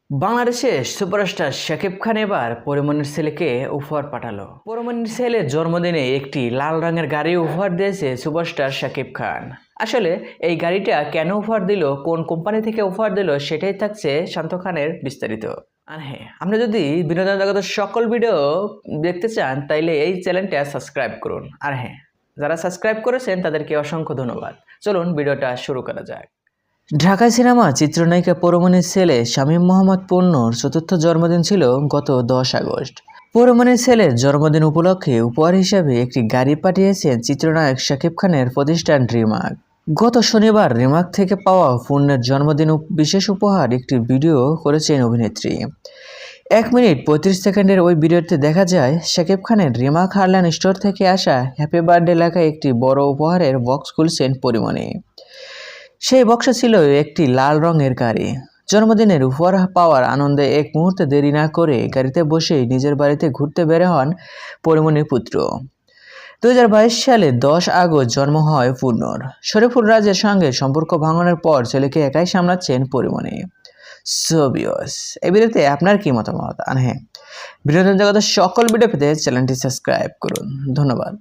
বাংলাদেশে সুপারস্টার শাকিব খান এবার পরিমনির ছেলেকে উপহার পাঠালো। পরিমনির ছেলের জন্মদিনে একটি লাল রঙের গাড়ি উপহার দিয়েছে সুপারস্টার শাকিব খান। আসলে এই গাড়িটা কেন উপহার দিল, কোন কোম্পানি থেকে উপহার দিল, সেটাই থাকছে শান্ত খানের বিস্তারিত। আর হ্যাঁ, আপনি যদি বিনোদন জগতের সকল ভিডিও দেখতে চান তাইলে এই চ্যানেলটা সাবস্ক্রাইব করুন। আর হ্যাঁ, যারা সাবস্ক্রাইব করেছেন তাদেরকে অসংখ্য ধন্যবাদ। চলুন ভিডিওটা শুরু করা যাক। ঢাকা সিনেমা চিত্রনায়িকা পরমনির ছেলে শামীম মোহাম্মদ পূর্ণর চতুর্থ জন্মদিন ছিল গত 10 আগস্ট। পরমনির ছেলের জন্মদিন উপলক্ষে উপহার হিসাবে একটি গাড়ি পাঠিয়েছেন চিত্রনায়ক শাকিব খানের প্রতিষ্ঠান রিমাক। গত শনিবার রিমাক থেকে পাওয়া পূর্ণের জন্মদিন বিশেষ উপহার একটি ভিডিও করেছেন অভিনেত্রী। 1 মিনিট 35 সেকেন্ডের ওই ভিডিওতে দেখা যায় শাকিব খানের রিমাক হারল্যান্ড স্টোর থেকে আসা হ্যাপি বার্থডে লেখা একটি বড় উপহারের বক্স খুলছেন পরিমণি। সেই বক্সে ছিল একটি লাল রঙের গাড়ি। জন্মদিনের উপহার পাওয়ার আনন্দে এক মুহূর্তে দেরি না করে গাড়িতে বসেই নিজের বাড়িতে ঘুরতে বের হন পরিমণির পুত্র। 2022 সালে 10 আগস্ট জন্ম হয় পূর্ণর। শরীফুল রাজের সঙ্গে সম্পর্ক ভাঙনের পর ছেলেকে একাই সামলাচ্ছেন পরিমণি। সো ভিউয়ার্স, এই ভিডিওতে আপনার কি মতামত? আর হ্যাঁ, বিনোদন জগতের সকল ভিডিও পেতে চ্যানেলটি সাবস্ক্রাইব করুন। ধন্যবাদ।